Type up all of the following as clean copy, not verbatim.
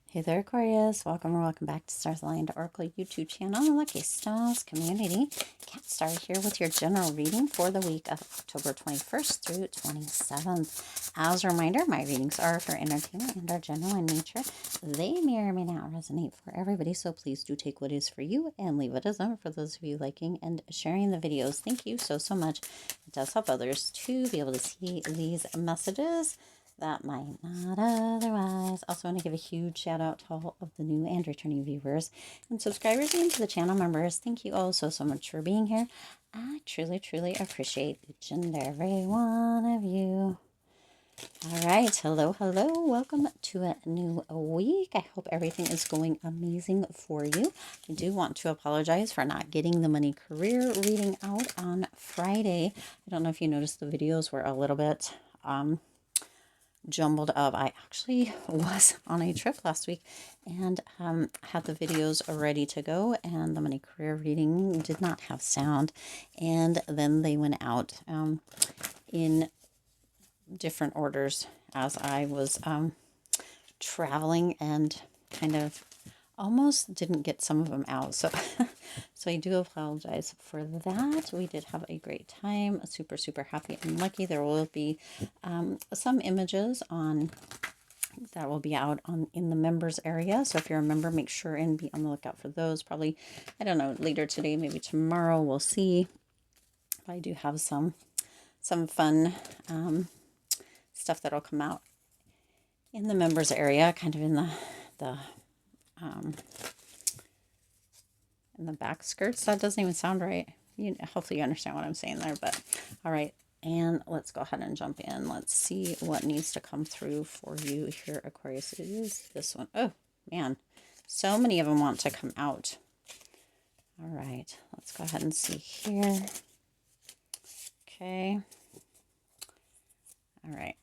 Hey there, Aquarius. Welcome or welcome back to Stars Aligned Oracle YouTube channel, the Lucky Stars community. Cat Star here with your general reading for the week of October 21st through 27th. As a reminder, my readings are for entertainment and are general in nature. They may or may not resonate for everybody, so please do take what is for you and leave what isn't for those of you liking and sharing the videos. Thank you so much. It does help others to be able to see these messages that might not otherwise. Also want to give a huge shout out to all of the new and returning viewers and subscribers and to the channel members. Thank you all so much for being here. I truly appreciate each and every one of you. All right, hello, welcome to a new week. I hope everything is going amazing for you. I do want to apologize for not getting the money career reading out on Friday. I don't know if you noticed the videos were a little bit jumbled up. I actually was on a trip last week and had the videos ready to go, and the money career reading did not have sound, and then they went out in different orders as I was traveling and kind of almost didn't get some of them out. So so I do apologize for that. We did have a great time. Super happy and lucky. There will be some images on that will be out on in the members area. So if you're a member, make sure and be on the lookout for those. Probably, I don't know, later today, maybe tomorrow, we'll see. But I do have some fun stuff that'll come out in the members area, kind of in the back skirts. That doesn't even sound right. Hopefully you understand what I'm saying there. But all right, and let's go ahead and jump in. Let's see what needs to come through for you here, Aquarius. It is this one. Oh man, so many of them want to come out. All right, let's go ahead and see here. Okay. All right.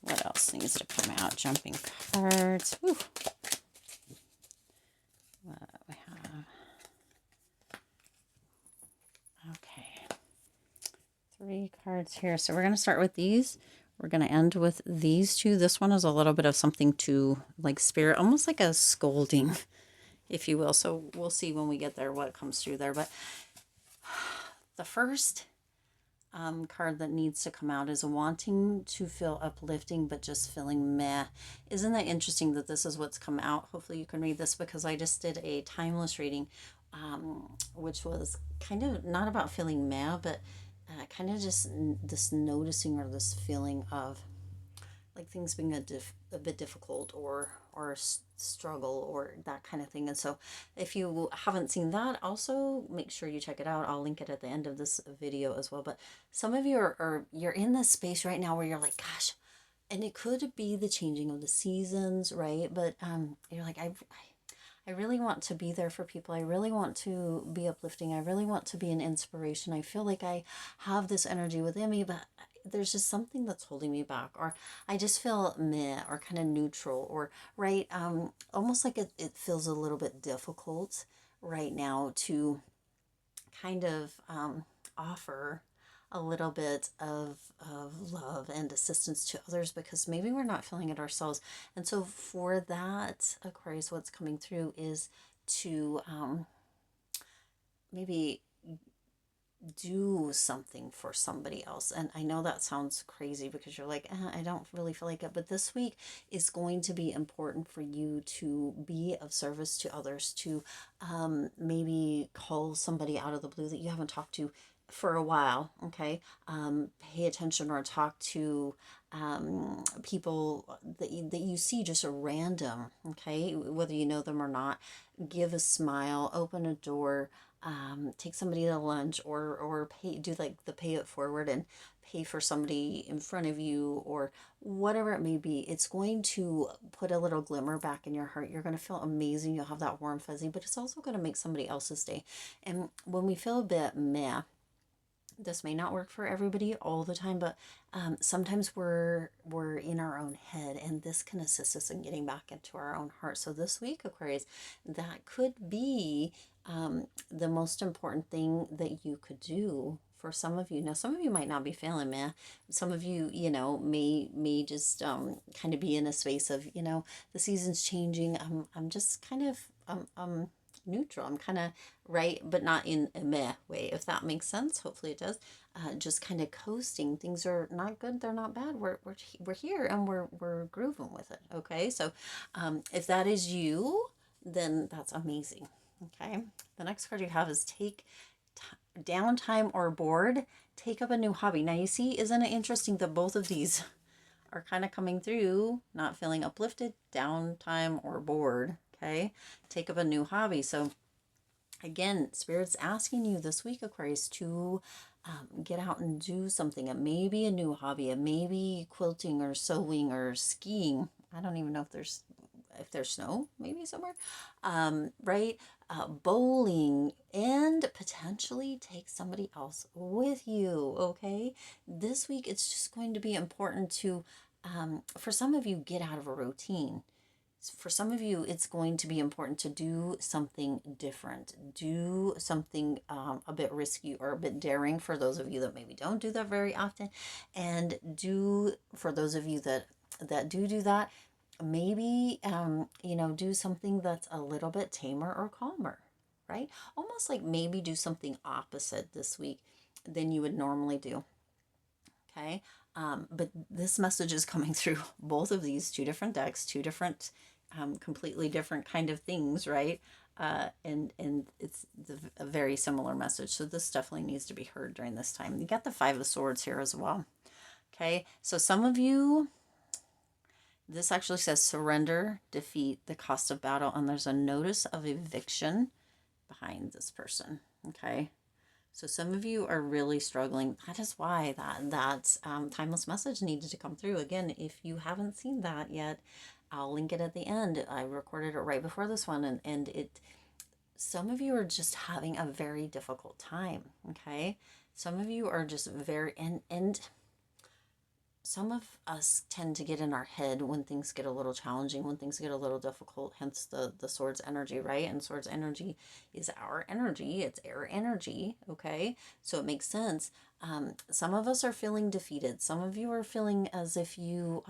What else needs to come out? Jumping cards. Whew. What we have. Okay. 3 cards here. So we're going to start with these. We're going to end with these two. This one is a little bit of something to like spirit, almost like a scolding, if you will. So we'll see when we get there what comes through there. But the first card that needs to come out is wanting to feel uplifting but just feeling meh. Isn't that interesting that this is what's come out? Hopefully you can read this, because I just did a timeless reading, which was kind of not about feeling meh, but kind of just this noticing or this feeling of like things being a bit difficult or a struggle or that kind of thing. And so if you haven't seen that, also make sure you check it out. I'll link it at the end of this video as well. But some of you you're in this space right now where you're like, gosh, and it could be the changing of the seasons, right? But you're like, I really want to be there for people. I really want to be uplifting. I really want to be an inspiration. I feel like I have this energy within me, but there's just something that's holding me back, or I just feel meh or kind of neutral, or right, almost like it feels a little bit difficult right now to kind of offer a little bit of love and assistance to others, because maybe we're not feeling it ourselves. And so for that, Aquarius, what's coming through is to maybe do something for somebody else. And I know that sounds crazy because you're like, I don't really feel like it. But this week is going to be important for you to be of service to others, to maybe call somebody out of the blue that you haven't talked to for a while. Okay. Pay attention or talk to people that you see just a random, okay, whether you know them or not. Give a smile, open a door, take somebody to lunch, or do like the pay it forward and pay for somebody in front of you, or whatever it may be. It's going to put a little glimmer back in your heart. You're going to feel amazing. You'll have that warm fuzzy, but it's also going to make somebody else's day. And when we feel a bit meh, this may not work for everybody all the time, but sometimes we're in our own head, and this can assist us in getting back into our own heart. So this week, Aquarius, that could be the most important thing that you could do for some of you. Now, some of you might not be feeling meh. Some of you, may just kind of be in a space of, the season's changing. I'm just kind of neutral. I'm kind of right, but not in a meh way, if that makes sense. Hopefully it does. Just kind of coasting. Things are not good. They're not bad. We're here and we're grooving with it. Okay. So, if that is you, then that's amazing. Okay. The next card you have is take downtime or bored. Take up a new hobby. Now you see, isn't it interesting that both of these are kind of coming through, not feeling uplifted, downtime or bored. Okay. Take up a new hobby. So again, Spirit's asking you this week, Aquarius, to get out and do something. It may be a new hobby. It may be quilting or sewing or skiing. I don't even know if there's snow, maybe somewhere, right? Bowling, and potentially take somebody else with you. Okay, this week it's just going to be important to, for some of you, get out of a routine. For some of you, it's going to be important to do something different, do something a bit risky or a bit daring for those of you that maybe don't do that very often. And for those of you that do that, maybe, do something that's a little bit tamer or calmer, right? Almost like maybe do something opposite this week than you would normally do. Okay. But this message is coming through both of these two different decks, two different, completely different kind of things, right? And it's a very similar message. So this definitely needs to be heard during this time. You got the Five of Swords here as well. Okay. So some of you, this actually says surrender, defeat, the cost of battle, and there's a notice of eviction behind this person. Okay. So some of you are really struggling. That is why that timeless message needed to come through. Again, if you haven't seen that yet, I'll link it at the end. I recorded it right before this one, and some of you are just having a very difficult time. Okay. Some of you are just and some of us tend to get in our head when things get a little challenging, when things get a little difficult, hence the swords energy, right? And swords energy is our energy. It's air energy, okay? So it makes sense. Some of us are feeling defeated. Some of you are feeling as if you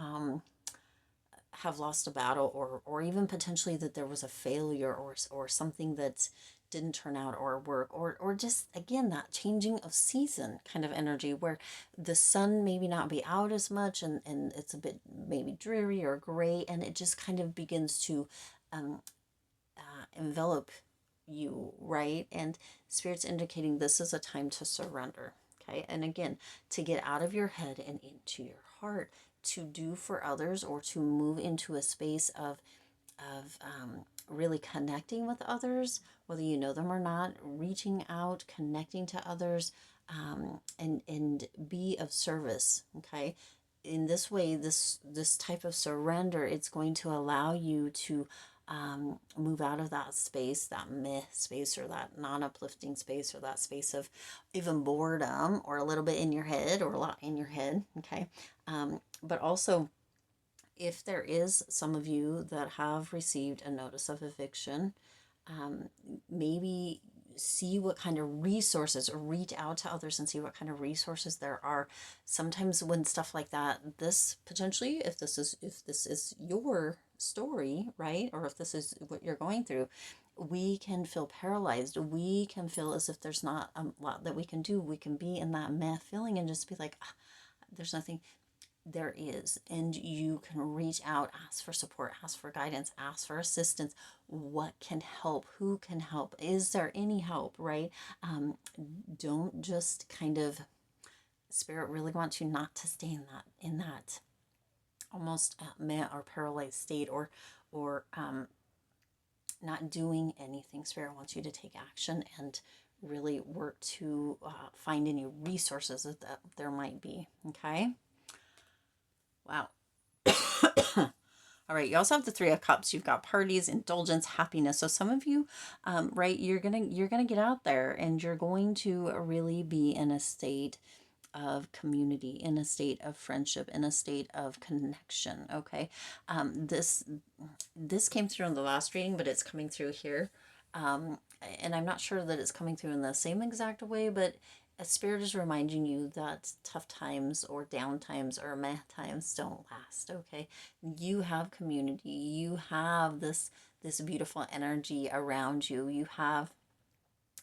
have lost a battle, or even potentially that there was a failure or something that didn't turn out or work, or just, again, that changing of season kind of energy where the sun maybe not be out as much, and it's a bit maybe dreary or gray, and it just kind of begins to envelop you, right? And Spirit's indicating this is a time to surrender. Okay. And again, to get out of your head and into your heart, to do for others, or to move into a space of really connecting with others, whether you know them or not, reaching out, connecting to others, and be of service. Okay. In this way, this type of surrender, it's going to allow you to move out of that space, that meh space, or that non-uplifting space, or that space of even boredom, or a little bit in your head, or a lot in your head. Okay. But also, if there is some of you that have received a notice of eviction, maybe see what kind of resources, or reach out to others and see what kind of resources there are. Sometimes when stuff like that, this potentially, if this is your story, right, or if this is what you're going through, we can feel paralyzed. We can feel as if there's not a lot that we can do. We can be in that meh feeling and just be like, there's nothing. There is, and you can reach out, ask for support, ask for guidance, ask for assistance. What can help? Who can help? Is there any help, right? Don't just kind of, Spirit really wants you not to stay in that almost meh or paralyzed state, or not doing anything. Spirit wants you to take action and really work to find any resources that there might be. Okay. Wow. All right. You also have the Three of Cups. You've got parties, indulgence, happiness. So some of you, right, you're gonna get out there, and you're going to really be in a state of community, in a state of friendship, in a state of connection. Okay. This came through in the last reading, but it's coming through here. And I'm not sure that it's coming through in the same exact way, but a spirit is reminding you that tough times or down times or meh times don't last. Okay, you have community, you have this beautiful energy around you, you have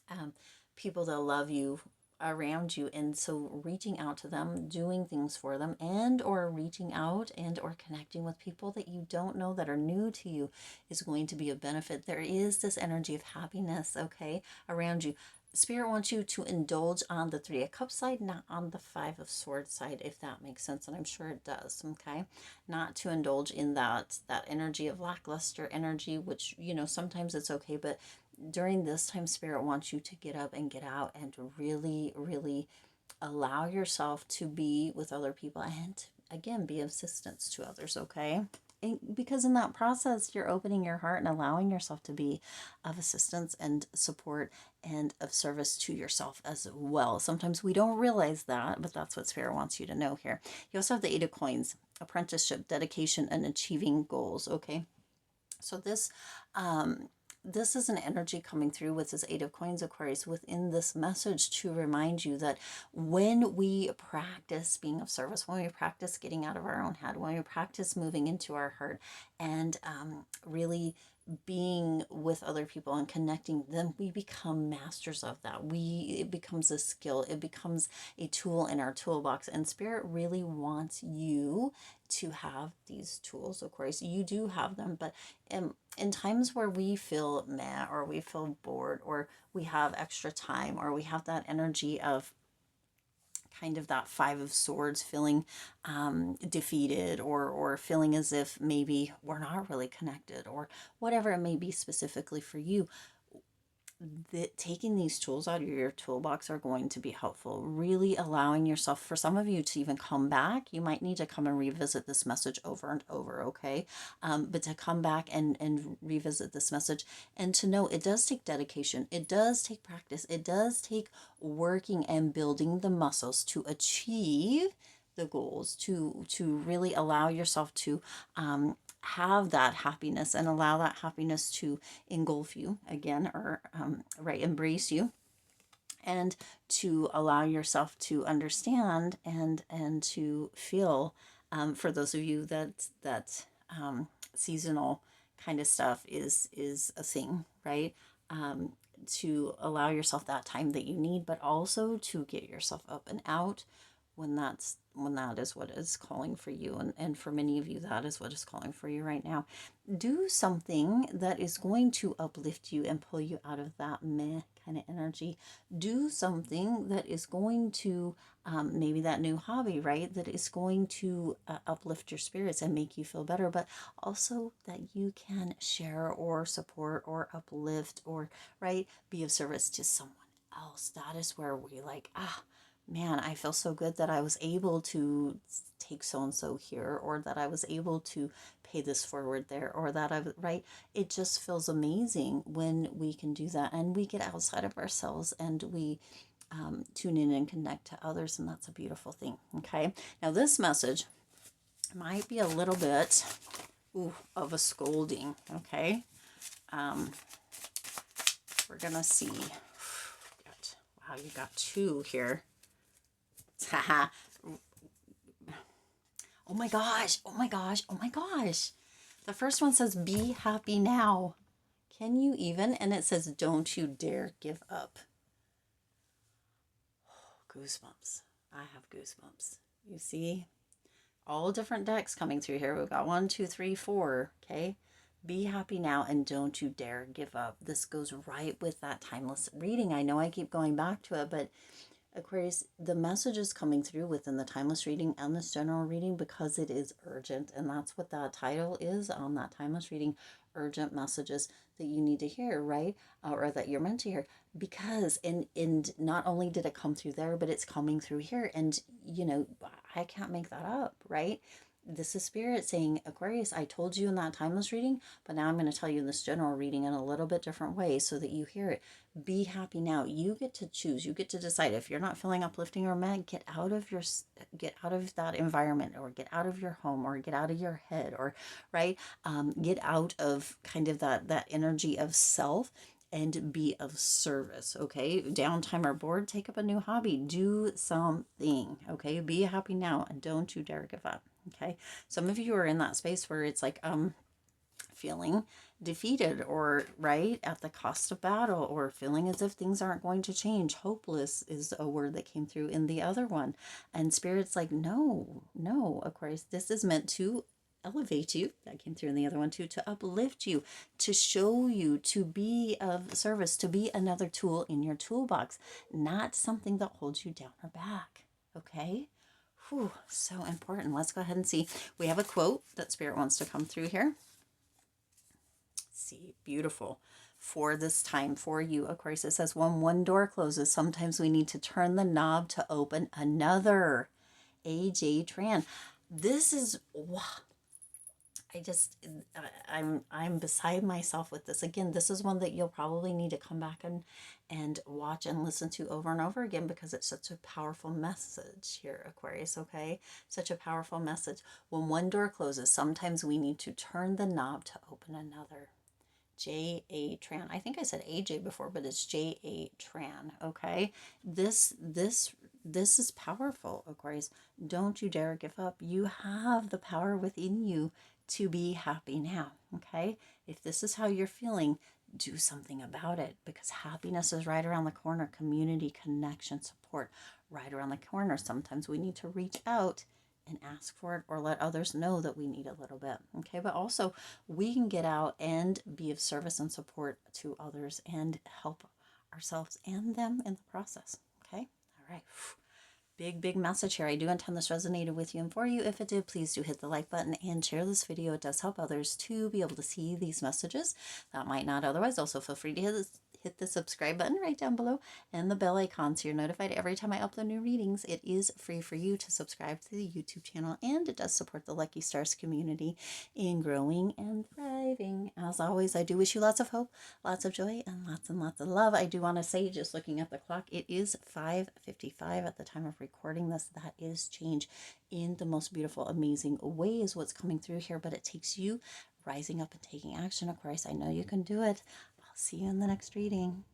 um, people that love you around you, and so reaching out to them, doing things for them, and or reaching out and or connecting with people that you don't know that are new to you is going to be a benefit. There is this energy of happiness, okay, around you. Spirit wants you to indulge on the Three of Cups side, not on the Five of Swords side, if that makes sense, and I'm sure it does. Okay, not to indulge in that energy of lackluster energy, which, you know, sometimes it's okay, but during this time, Spirit wants you to get up and get out and really, really allow yourself to be with other people and, again, be of assistance to others, okay? And because in that process, you're opening your heart and allowing yourself to be of assistance and support and of service to yourself as well. Sometimes we don't realize that, but that's what Spirit wants you to know here. You also have the Eight of Coins, apprenticeship, dedication, and achieving goals, okay? So this is an energy coming through with this Eight of Coins, Aquarius, within this message to remind you that when we practice being of service, when we practice getting out of our own head, when we practice moving into our heart and really being with other people and connecting, then we become masters of that. It becomes a skill, it becomes a tool in our toolbox, and Spirit really wants you to have these tools. Of course you do have them, but in times where we feel meh or we feel bored or we have extra time or we have that energy of kind of that Five of Swords, feeling defeated or feeling as if maybe we're not really connected or whatever it may be specifically for you, that taking these tools out of your toolbox are going to be helpful. Really allowing yourself, for some of you, to even come back. You might need to come and revisit this message over and over, okay? But to come back and revisit this message and to know it does take dedication, it does take practice, it does take working and building the muscles to achieve the goals, to really allow yourself to have that happiness and allow that happiness to engulf you again, or right, embrace you, and to allow yourself to understand and to feel, for those of you that seasonal kind of stuff is a thing, right? To allow yourself that time that you need, but also to get yourself up and out when that is what is calling for you, and for many of you that is what is calling for you right now. Do something that is going to uplift you and pull you out of that meh kind of energy. Do something that is going to maybe that new hobby, right, that is going to uplift your spirits and make you feel better, but also that you can share or support or uplift or, right, be of service to someone else. That is where we like, man, I feel so good that I was able to take so and so here, or that I was able to pay this forward there, or that right? It just feels amazing when we can do that and we get outside of ourselves and we tune in and connect to others, and that's a beautiful thing. Okay, now this message might be a little bit of a scolding. Okay, we're gonna see. Wow, you got two here. Oh my gosh, oh my gosh, oh my gosh. The first one says, be happy now. Can you even? And it says, don't you dare give up. Oh, goosebumps. I have goosebumps. You see? All different decks coming through here. We've got 1, 2, 3, 4. Okay? Be happy now and don't you dare give up. This goes right with that timeless reading. I know I keep going back to it, but Aquarius, the message is coming through within the timeless reading and this general reading because it is urgent. And that's what that title is on that timeless reading, urgent messages that you need to hear, right? Or that you're meant to hear. Because, and not only did it come through there, but it's coming through here. And, you know, I can't make that up, right? This is Spirit saying, Aquarius, I told you in that timeless reading, but now I'm going to tell you in this general reading in a little bit different way so that you hear it. Be happy now. You get to choose. You get to decide. If you're not feeling uplifting or mad, get out of that environment, or get out of your home, or get out of your head, or right, get out of kind of that energy of self, and be of service. Okay, downtime or bored, take up a new hobby, do something. Okay, be happy now and don't you dare give up. Okay, some of you are in that space where it's like feeling defeated, or right at the cost of battle, or feeling as if things aren't going to change. Hopeless is a word that came through in the other one, and Spirit's like, no, no, Aquarius, this is meant to elevate you. That came through in the other one too, to uplift you, to show you, to be of service, to be another tool in your toolbox, not something that holds you down or back. Okay. Whew, so important. Let's go ahead and see. We have a quote that Spirit wants to come through here. See, beautiful. For this time for you, Aquarius, it says, when one door closes, sometimes we need to turn the knob to open another. AJ Tran. This is, wow. I'm beside myself with this. Again, this is one that you'll probably need to come back and watch and listen to over and over again, because it's such a powerful message here, Aquarius, okay? Such a powerful message. When one door closes, sometimes we need to turn the knob to open another. J.A. Tran. I think I said AJ before, but it's J.A. Tran, okay? This is powerful, Aquarius. Don't you dare give up. You have the power within you to be happy now, okay? If this is how you're feeling, do something about it, because happiness is right around the corner. Community, connection, support, right around the corner. Sometimes we need to reach out and ask for it, or let others know that we need a little bit, okay? But also, we can get out and be of service and support to others and help ourselves and them in the process, okay? All right. Big message here. I do intend this resonated with you and for you. If it did, please do hit the like button and share this video. It does help others to be able to see these messages that might not otherwise. Also, feel free to hit the subscribe button right down below and the bell icon so you're notified every time I upload new readings. It is free for you to subscribe to the YouTube channel, and it does support the Lucky Stars community in growing and thriving. As always, I do wish you lots of hope, lots of joy, and lots of love. I do want to say, just looking at the clock, it is 5:55 at the time of recording this. That is change in the most beautiful, amazing way is what's coming through here, but it takes you rising up and taking action, Aquarius. I know you can do it. I'll see you in the next reading.